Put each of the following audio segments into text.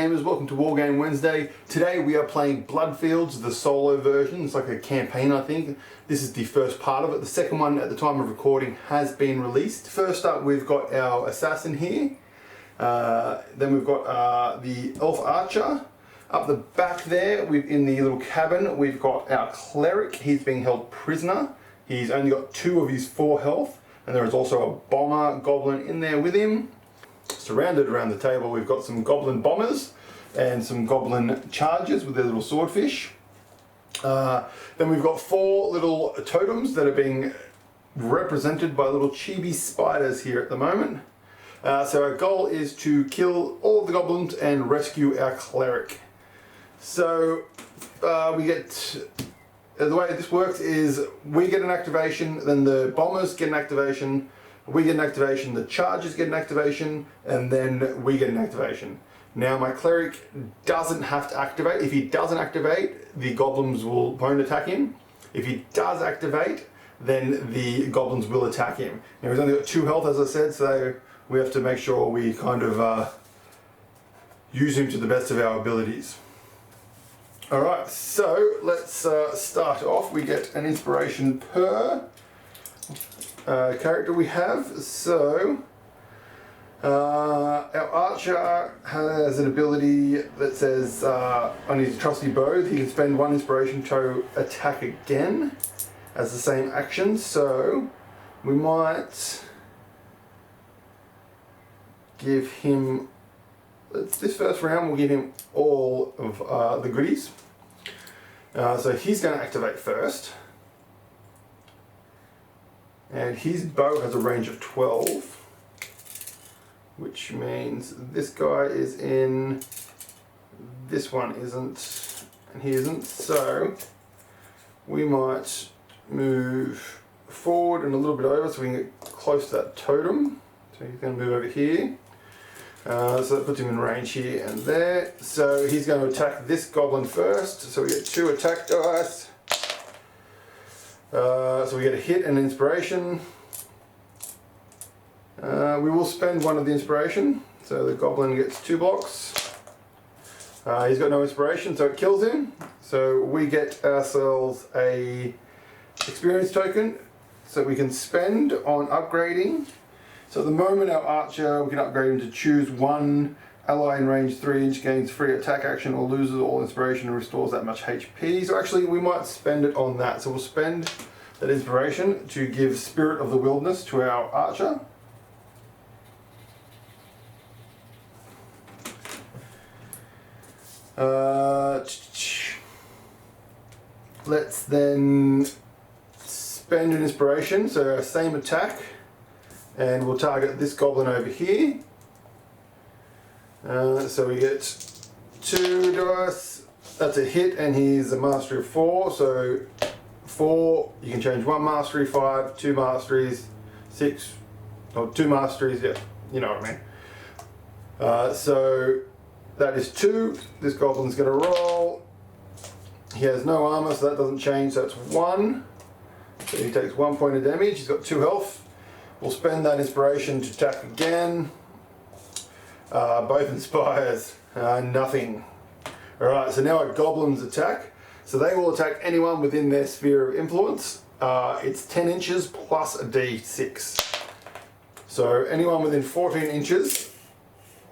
gamers, welcome to Wargame Wednesday. Today we are playing Bloodfields, the solo version. It's like a campaign, I think. This is the first part of it. The second one at the time of recording has been released. First up we've got our assassin here. Then we've got the elf archer. Up the back there, in the little cabin, we've got our cleric. He's being held prisoner. He's only got 2 of his 4 health. And there is also a bomber goblin in there with him. Surrounded around the table, we've got some goblin bombers and some goblin chargers with their little swordfish. Then we've got 4 little totems that are being represented by little chibi spiders here at the moment. So our goal is to kill all of the goblins and rescue our cleric. So we get... the way this works is we get an activation, then the bombers get an activation, we get an activation, the chargers get an activation, and then we get an activation. Now my cleric doesn't have to activate. If he doesn't activate, the goblins won't attack him. If he does activate, then the goblins will attack him. Now he's only got 2 health, as I said, so we have to make sure we kind of use him to the best of our abilities. Alright, so let's start off. We get an inspiration per character we have. So our archer has an ability that says on his trusty bow he can spend 1 inspiration to attack again as the same action. So we might give him, this first round we'll give him all of the goodies. So he's going to activate first. And his bow has a range of 12. Which means this guy is in, this one isn't, and he isn't. So we might move forward and a little bit over so we can get close to that totem. So he's going to move over here. So that puts him in range here and there. So he's going to attack this goblin first. So we get 2 attack dice. So we get a hit and inspiration. We will spend 1 of the inspiration. So the goblin gets 2 blocks. He's got no inspiration, so it kills him. So we get ourselves a experience token so we can spend on upgrading. So at the moment our archer, we can upgrade him to choose 1 ally in range 3 inch, gains free attack action or loses all inspiration and restores that much HP. So actually we might spend it on that. So we'll spend that inspiration to give Spirit of the Wilderness to our archer. Let's then spend an inspiration, so same attack. And we'll target this goblin over here. So we get 2 dice. That's a hit, and he's a mastery of 4. So 4, you can change 1 mastery, 5, 2 masteries, 6, or 2 masteries. Yeah, you know what I mean. So that is 2. This goblin's going to roll. He has no armor, so that doesn't change. So that's 1. So he takes 1 point of damage. He's got 2 health. We'll spend that inspiration to attack again. Both inspires. Nothing. Alright, so now our goblins attack. So they will attack anyone within their sphere of influence. It's 10 inches plus a d6. So anyone within 14 inches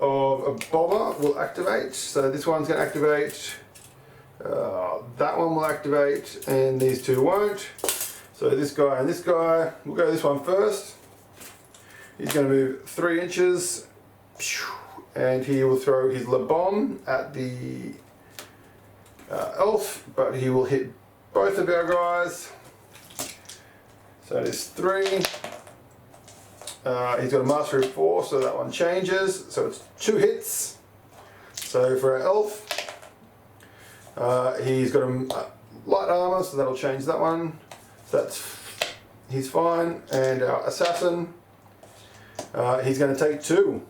of a bomber will activate. So this one's going to activate. That one will activate. And these 2 won't. So this guy and this guy. We'll go this one first. He's going to move 3 inches, and he will throw his bomb at the elf, but he will hit both of our guys. So it is 3. He's got a mastery of 4, so that one changes. So it's 2 hits. So for our elf, he's got a light armor, so that'll change that one. So he's fine. And our assassin, he's going to take 2.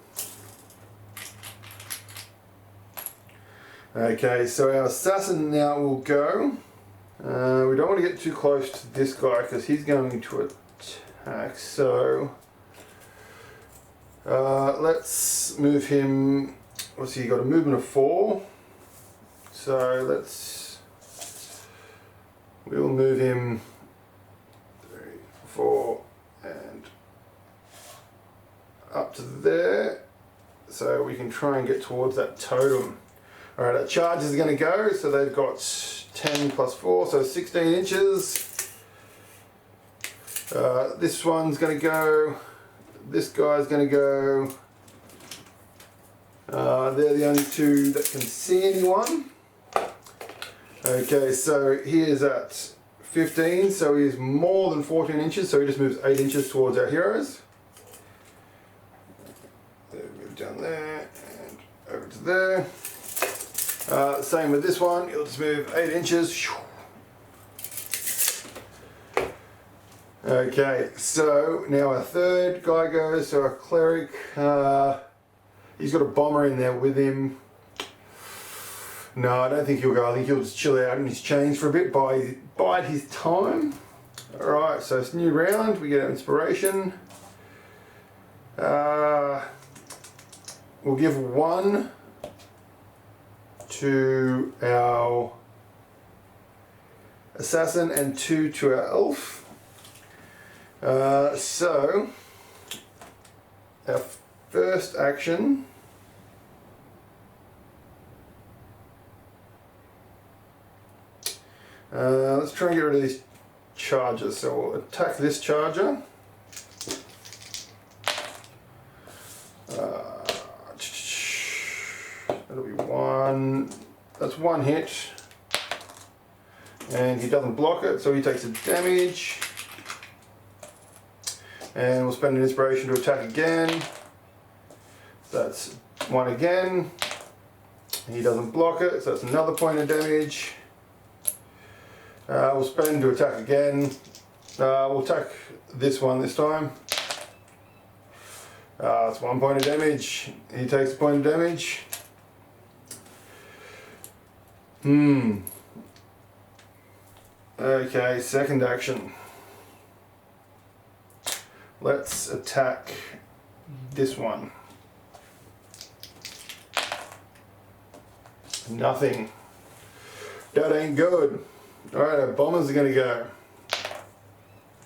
Okay, so our assassin now will go. We don't want to get too close to this guy because he's going to attack. So let's move him obviously you got a movement of 4. So we'll move him 3, 4, and up to there, so we can try and get towards that totem. Alright, our charge is going to go, so they've got 10 plus 4, so 16 inches. This one's going to go, this guy's going to go, they're the only 2 that can see anyone. Okay, so he is at 15, so he's more than 14 inches, so he just moves 8 inches towards our heroes. Move down there and over to there. Same with this one, he'll just move 8 inches. Okay, so now our third guy goes, so our cleric, he's got a bomber in there with him. No, I don't think he'll go. I think he'll just chill out in his chains for a bit, bide his time. Alright, so it's a new round, we get our inspiration. We'll give 1 to our assassin and 2 to our elf. So, our first action, let's try and get rid of these charges. So we'll attack this charger. That'll be 1, that's 1 hit. And he doesn't block it, so he takes a damage. And we'll spend an inspiration to attack again. That's 1 again. He doesn't block it, so that's another point of damage. We'll spend to attack again. We'll attack this one this time. It's 1 point of damage. He takes a point of damage. Okay, second action. Let's attack this one. Nothing. That ain't good. Alright, our bombers are going to go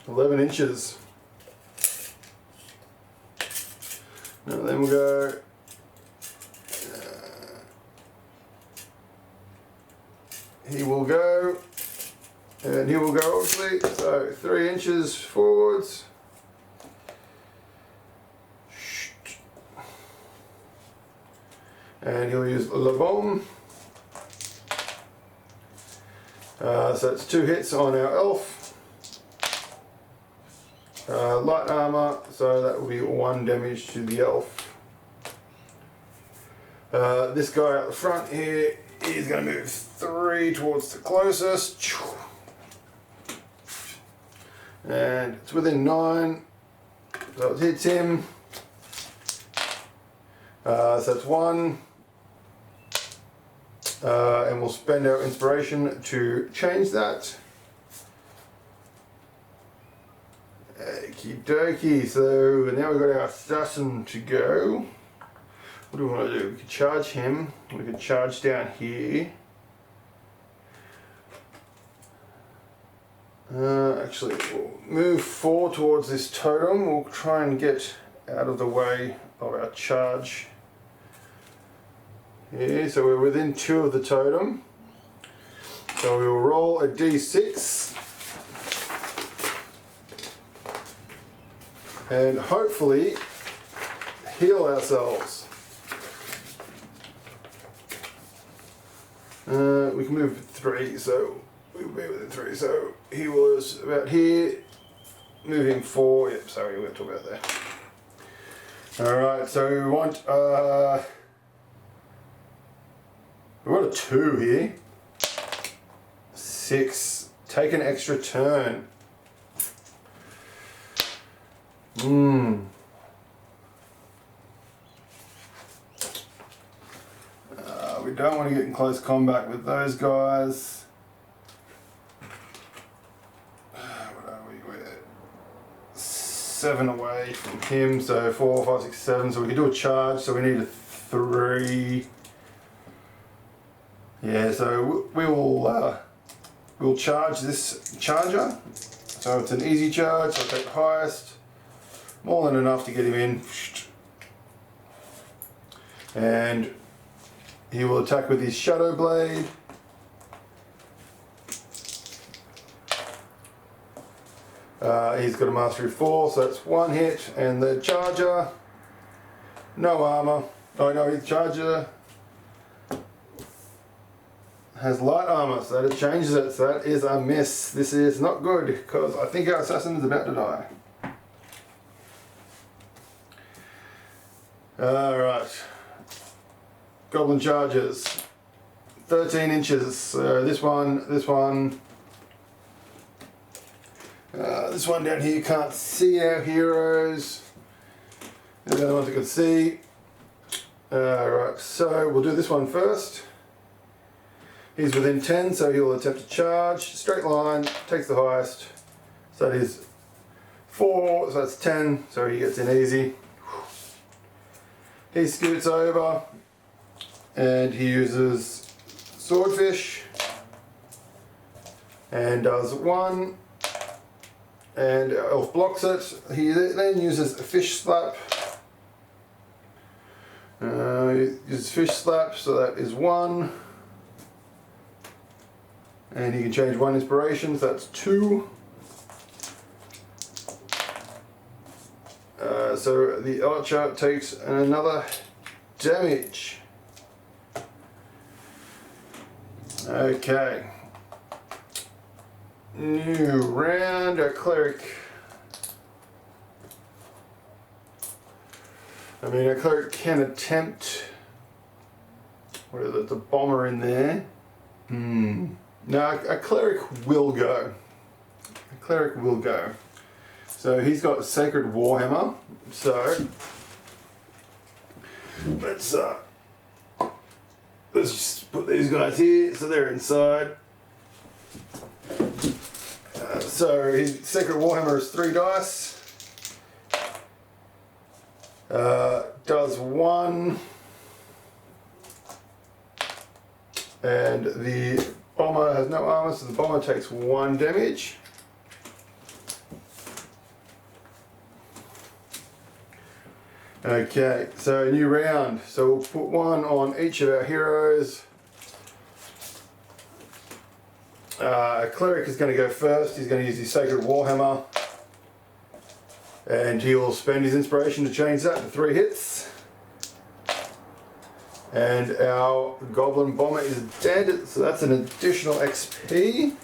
11 inches. And then we'll go he will go, and he will go obviously, so 3 inches forwards. And he'll use Le Bombe. So it's 2 hits on our elf. Light armor, so that will be 1 damage to the elf. This guy out the front here is going to move 3 towards the closest. And it's within 9, so it hits him. So that's 1. And we'll spend our inspiration to change that. Okie dokie, so now we've got our assassin to go. What do we want to do? We could charge him, we could charge down here. Actually, we'll move 4 towards this totem. We'll try and get out of the way of our charge. Yeah, so we're within 2 of the totem. So we will roll a d6. And hopefully heal ourselves. We can move 3, so we'll be within 3. So he was about here, moving 4. Yep, sorry, we'll talk about that. Alright, so we want we've got a 2 here. 6. Take an extra turn. We don't want to get in close combat with those guys. What are we? We're 7 away from him, so 4, 5, 6, 7. So we can do a charge. So we need a 3. Yeah, so we'll charge this charger. So it's an easy charge, I'll take the highest. More than enough to get him in. And he will attack with his Shadow Blade. He's got a mastery 4, so that's 1 hit. And the charger, no armor. Oh no, his charger has light armor, so that it changes it. So that is a miss. This is not good, because I think our assassin is about to die. Alright. Goblin charges. 13 inches. This one. This one down here can't see our heroes. The other ones I can see. Alright, so we'll do this one first. He's within 10, so he'll attempt to charge. Straight line, takes the highest. So that is 4, so that's 10, so he gets in easy. He scoots over and he uses Swordfish and does 1, and Elf blocks it. He then uses a Fish Slap. He uses Fish Slap, so that is 1. And he can change 1 inspiration, so that's 2. So the archer takes another damage. Okay. New round, a Cleric. I mean, a Cleric can attempt. What is it? The bomber in there. No, a Cleric will go. A Cleric will go. So he's got Sacred Warhammer. So let's just put these guys here so they're inside. So his Sacred Warhammer is 3 dice. Does 1. And the bomber has no armor, so the bomber takes 1 damage. Okay, so new round. So we'll put 1 on each of our heroes. Cleric is going to go first. He's going to use his Sacred Warhammer. And he will spend his inspiration to change that to 3 hits. And our Goblin Bomber is dead, so that's an additional XP.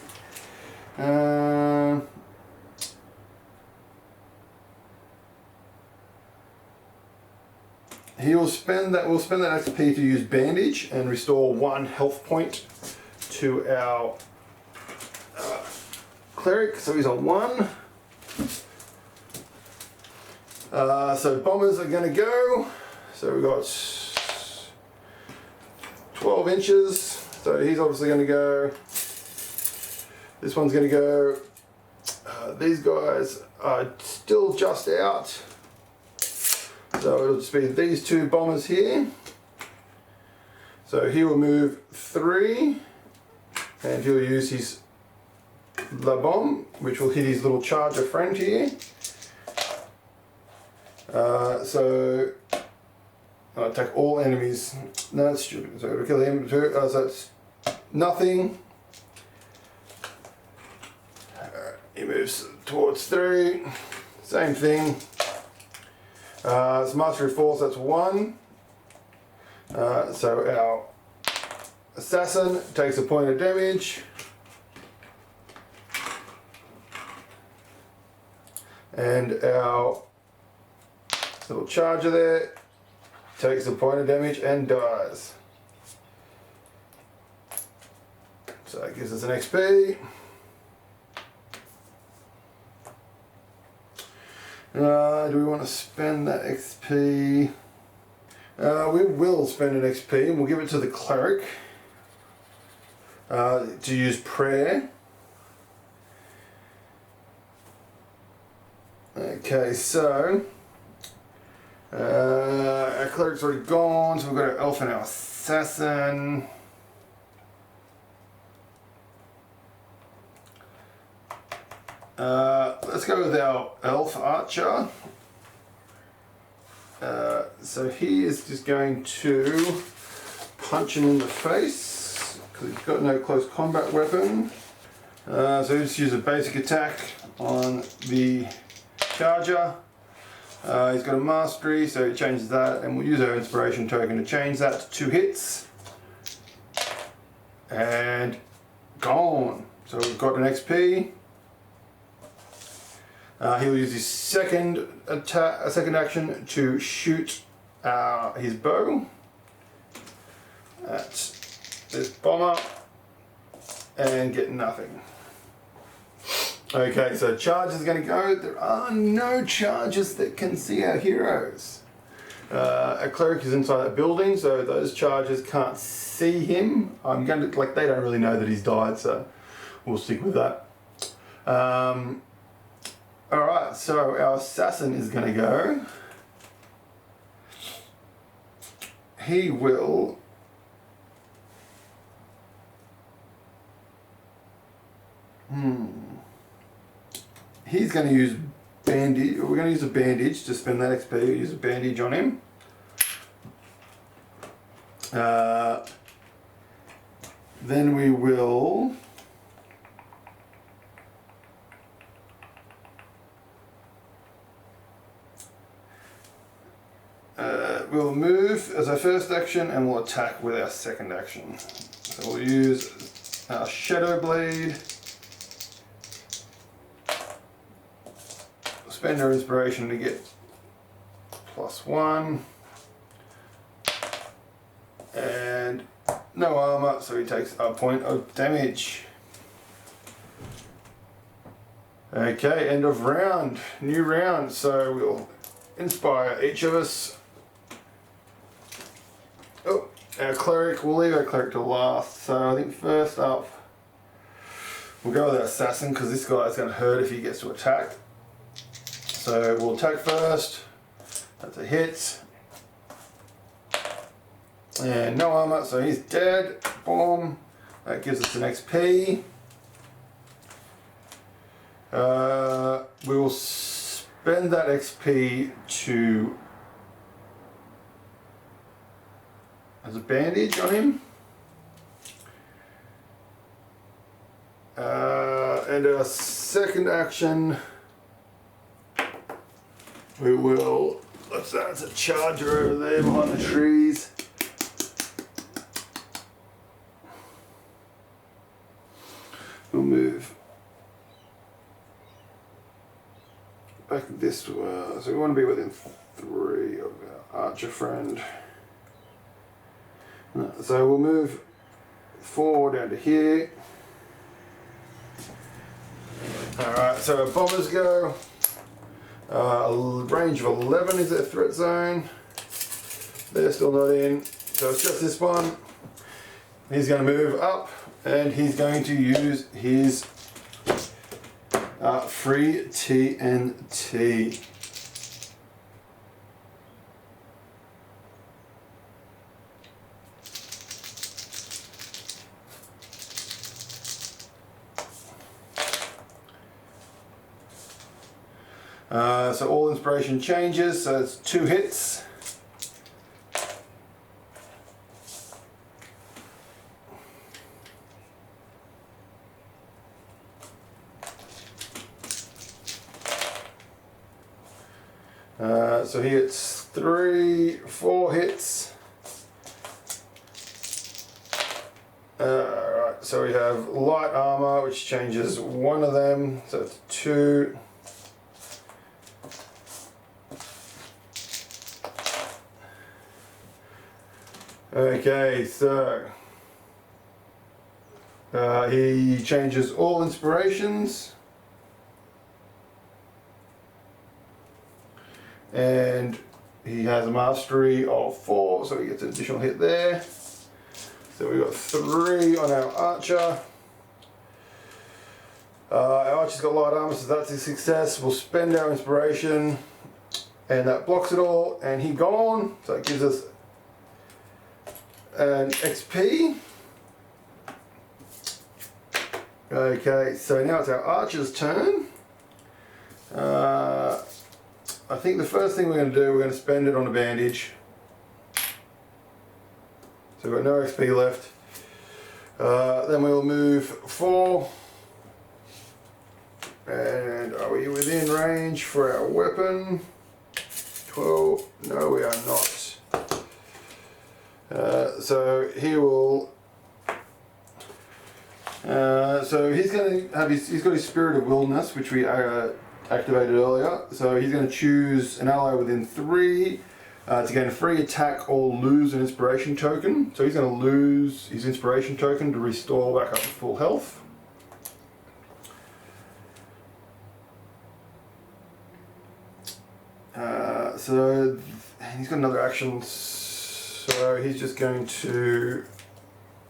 We'll spend that XP to use Bandage and restore 1 health point to our Cleric, so he's on 1. So bombers are going to go. So we've got 12 inches, so he's obviously going to go. This one's going to go. These guys are still just out, so it'll just be these 2 bombers here. So he will move 3, and he'll use his La Bomb, which will hit his little charger friend here. So I'll attack all enemies. No, that's stupid. So we'll kill him too. So that's nothing. He moves towards 3. Same thing. It's Mastery 4, so that's 1. So our assassin takes a point of damage. And our little charger there takes a point of damage and dies. So that gives us an XP. Do we want to spend that XP? We will spend an XP and we'll give it to the Cleric to use Prayer. Okay, so Our cleric's already gone, so we've got our elf and our assassin. Let's go with our elf archer. So he is just going to punch him in the face because he's got no close combat weapon. So he'll just use a basic attack on the charger. He's got a mastery, so he changes that, and we'll use our inspiration token to change that to 2 hits. And gone. So we've got an XP. He'll use his second action to shoot his bow at this bomber and get nothing. Okay, so charge is going to go. There are no charges that can see our heroes. A cleric is inside that building, so those charges can't see him. I'm going to, like, they don't really know that he's died, so we'll stick with that. Alright, so our assassin is going to go. He will... He's going to use bandage. We're going to use a bandage to spend that XP. We'll use a bandage on him. Then we will... we'll move as our first action and we'll attack with our second action. So we'll use our Shadow Blade. Spend our inspiration to get +1. And no armor, so he takes a point of damage. Okay, end of round. New round, so we'll inspire each of us. Oh, our cleric, we'll leave our cleric to last. So I think first up, we'll go with our assassin because this guy's going to hurt if he gets to attack. So we'll attack first. That's a hit. And no armor, so he's dead. Boom. That gives us an XP. We will spend that XP to... as a bandage on him. And our second action, we will... That's a charger over there behind the trees. We'll move back this way. So we want to be within 3 of our archer friend. So we'll move 4 down to here. Alright, so our bombers go. Range of 11 is their threat zone. They're still not in, so it's just this one. He's going to move up and he's going to use his free TNT. So all inspiration changes, so it's 2 hits. So he hits 4 hits. Right, so we have light armor, which changes 1 of them, so it's 2. Okay, so he changes all inspirations, and he has a mastery of 4, so he gets an additional hit there. So we've got 3 on our archer. Our archer's got light armor, so that's a success. We'll spend our inspiration and that blocks it all, and he gone, so it gives us an XP. Okay, so now it's our archer's turn. I think the first thing we're going to do, we're going to spend it on a bandage. So we've got no XP left. Then we'll move 4. And are we within range for our weapon? 12. No, we are not. So he will. So he's going to have he's got his Spirit of Wilderness, which we activated earlier. So he's going to choose an ally within 3 to gain a free attack or lose an inspiration token. So he's going to lose his inspiration token to restore back up to full health. So he's got another action, so he's just going to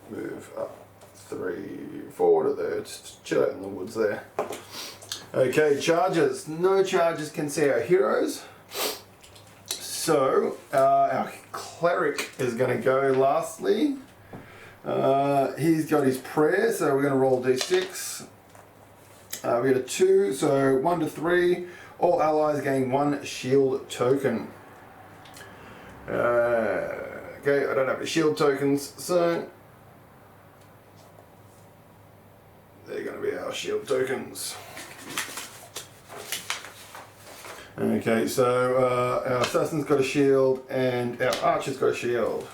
move up 3, 4 to there, just chill out in the woods there. Okay, charges. No charges can see our heroes. So our Cleric is going to go lastly. He's got his prayer, so we're going to roll d6. We get a 2, so 1 to 3. All allies gain 1 shield token. Okay, I don't have any shield tokens, so they're going to be our shield tokens. Okay, so our assassin's got a shield and our archer's got a shield.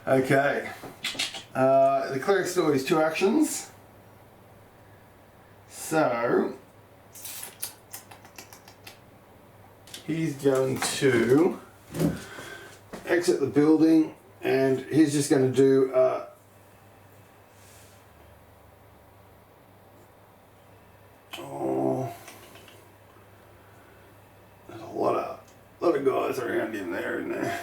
Okay, the cleric still has 2 actions. So he's going to exit the building, and he's just going to do there's a lot of guys around him there, isn't there?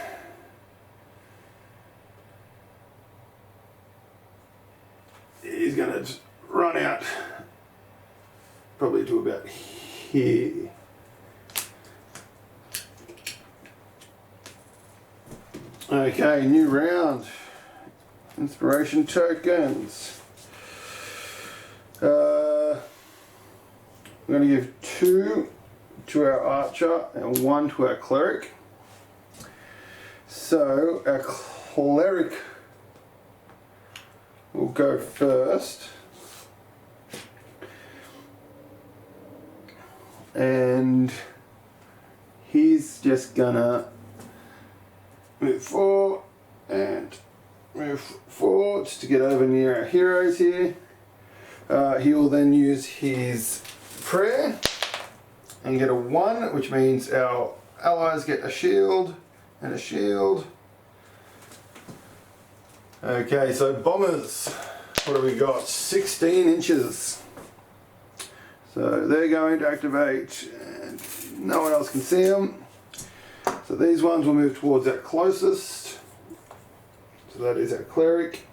He's going to just run out probably to about here. Okay, new round. Inspiration tokens. I'm going to give 2 to our archer and 1 to our cleric. So our cleric will go first. And he's just gonna move 4 and move 4 just to get over near our heroes here. He will then use his prayer and get a 1, which means our allies get a shield and a shield. Okay, so bombers, what do we got? 16 inches. So they're going to activate and no one else can see them. So these ones will move towards our closest. So that is our cleric.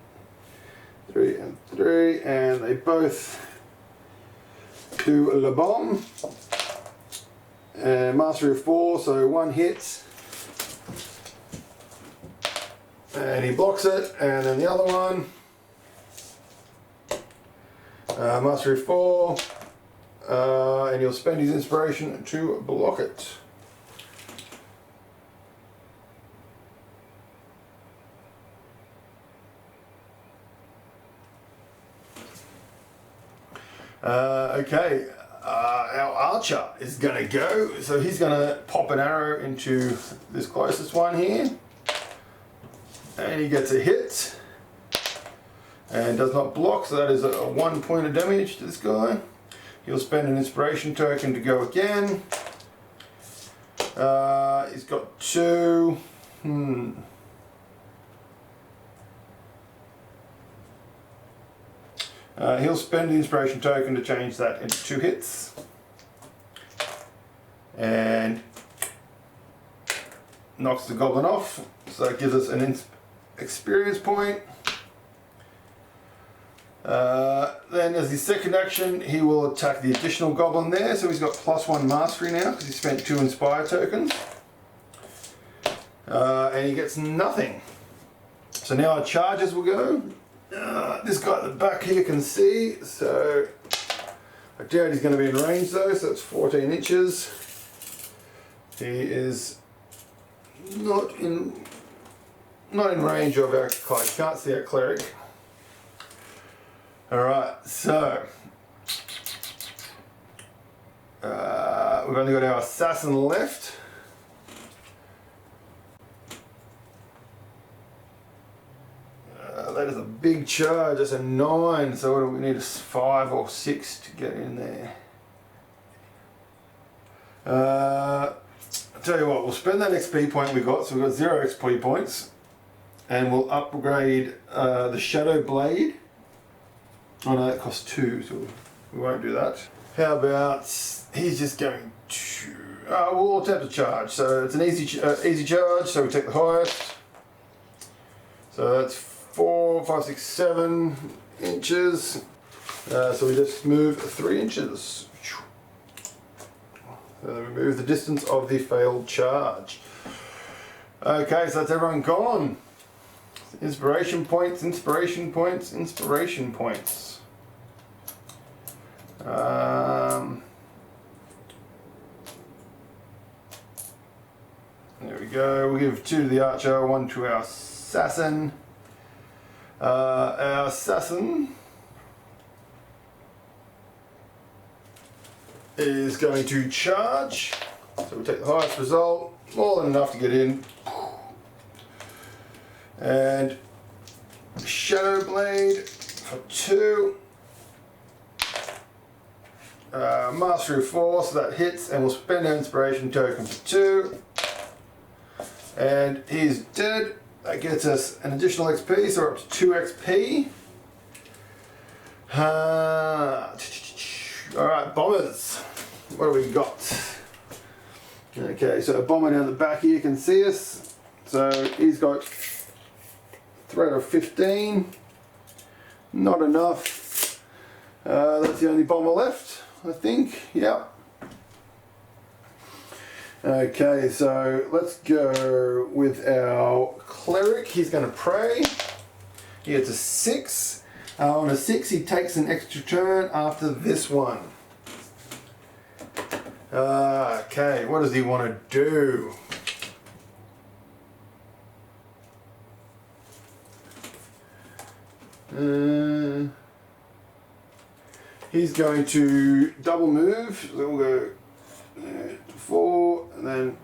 3 and 3, and they both do Le Bomb. And Mastery of 4, so 1 hit. And he blocks it, and then the other one. Mastery of 4. And he'll spend his inspiration to block it. Okay, our archer is going to go, so he's going to pop an arrow into this closest one here, and he gets a hit, and does not block, so that is a 1 point of damage to this guy. He'll spend an inspiration token to go again. He's got 2. He'll spend the inspiration token to change that into 2 hits. And knocks the goblin off. So that gives us an experience point. Then as his second action, he will attack the additional goblin there. So he's got +1 mastery now because he spent 2 inspire tokens. And he gets nothing. So now our charges will go. This guy at the back here can see, so I doubt he's going to be in range though, so it's 14 inches. He is not in range of our cleric. Can't see our cleric. Alright, so we've only got our assassin left. That is a big charge, that's a 9, so what do we need, a 5 or 6 to get in there. I'll tell you what, we'll spend that XP point we got, so we've got 0 XP points, and we'll upgrade the Shadow Blade. Oh no, that costs 2, so we won't do that. How about, he's just going to, we'll attempt to charge, so it's an easy charge, so we take the highest. So that's 4, 5, 6, 7 inches. So we just move 3 inches. So we move the distance of the failed charge. Okay, so that's everyone gone. Inspiration points, inspiration points, inspiration points. There we go. We'll give 2 to the archer, 1 to our assassin. Our assassin is going to charge, so we take the highest result, more than enough to get in, and Shadow Blade for 2, Mastery of 4, so that hits, and we'll spend our inspiration token for 2, and he's dead. That gets us an additional XP, so we're up to 2 XP. Alright, bombers. What do we got? Okay, so a bomber down the back here can see us. So he's got threat of 15. Not enough. That's the only bomber left, I think. Yep. Okay, so let's go with our cleric. He's going to pray. He gets a 6. On a 6, he takes an extra turn after this one. Okay, what does he want to do? He's going to double move. So we'll go 4 and then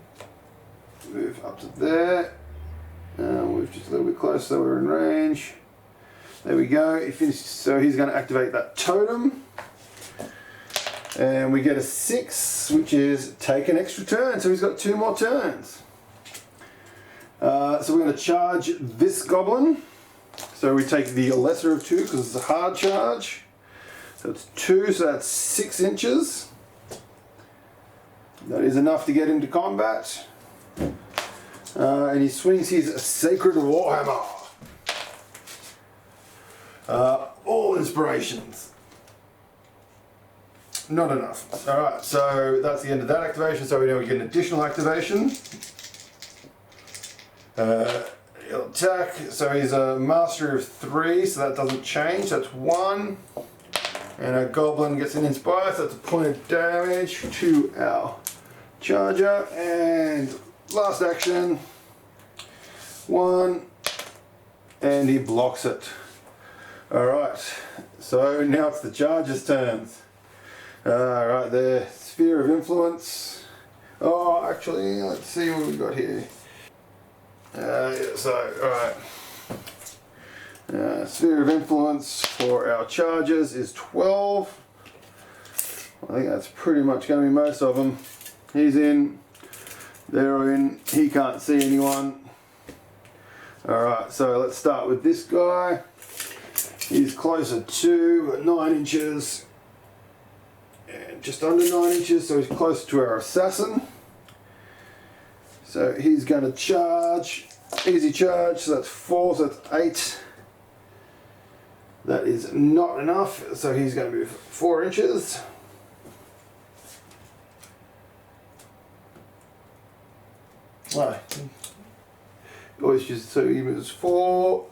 move up to there. Move just a little bit closer so we're in range. There we go. He finished, so he's going to activate that totem. And we get a 6, which is take an extra turn. So he's got 2 more turns. So we're going to charge this goblin. So we take the lesser of 2 because it's a hard charge. So it's 2, so that's 6 inches. That is enough to get into combat. And he swings his Sacred Warhammer. All inspirations. Not enough. Alright, so that's the end of that activation. So we now get an additional activation. He'll attack. So he's a mastery of 3, so that doesn't change. That's 1. And our goblin gets an inspire, so that's a point of damage to our charger. And last action, 1, and he blocks it. Alright, so now it's the charger's turns. Right there, Sphere of Influence. Oh, actually, let's see what we've got here. Alright. Sphere of Influence for our charges is 12. I think that's pretty much going to be most of them. He's in, they're in, he can't see anyone. Alright, so let's start with this guy. He's closer to 9 inches. And just under 9 inches, so he's closer to our assassin. So he's going to charge, easy charge, so that's 4, so that's 8. That is not enough, so he's going to move 4 inches. Ah, always just so he moves 4.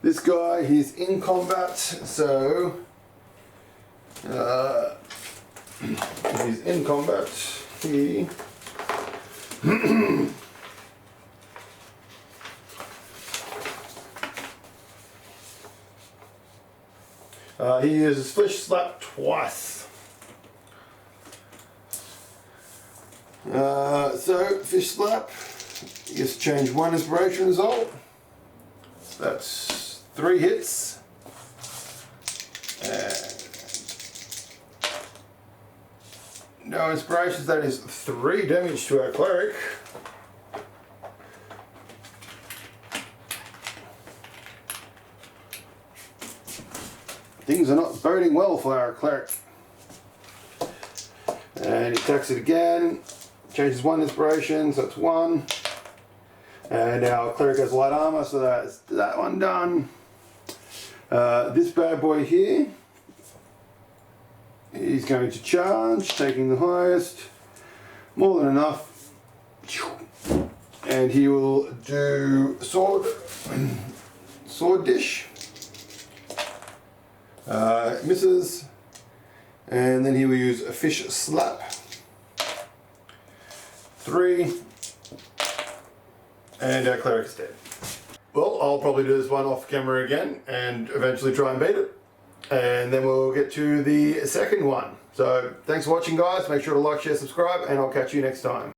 This guy, he's in combat, so he's in combat. He he uses Flesh Slap twice. So Fish Slap, he gets to change 1 inspiration result. That's 3 hits. And no inspirations, that is 3 damage to our Cleric. Things are not boding well for our Cleric. And he attacks it again, changes 1 inspiration, so it's 1. And our Cleric has light armor, so that's that one done. This bad boy here, he's going to charge, taking the highest, more than enough. And he will do sword dish. Misses, and then he will use a Fish Slap. 3, and our Cleric is dead. Well, I'll probably do this one off camera again and eventually try and beat it, and then we'll get to the second one. So thanks for watching, guys. Make sure to like, share, subscribe, and I'll catch you next time.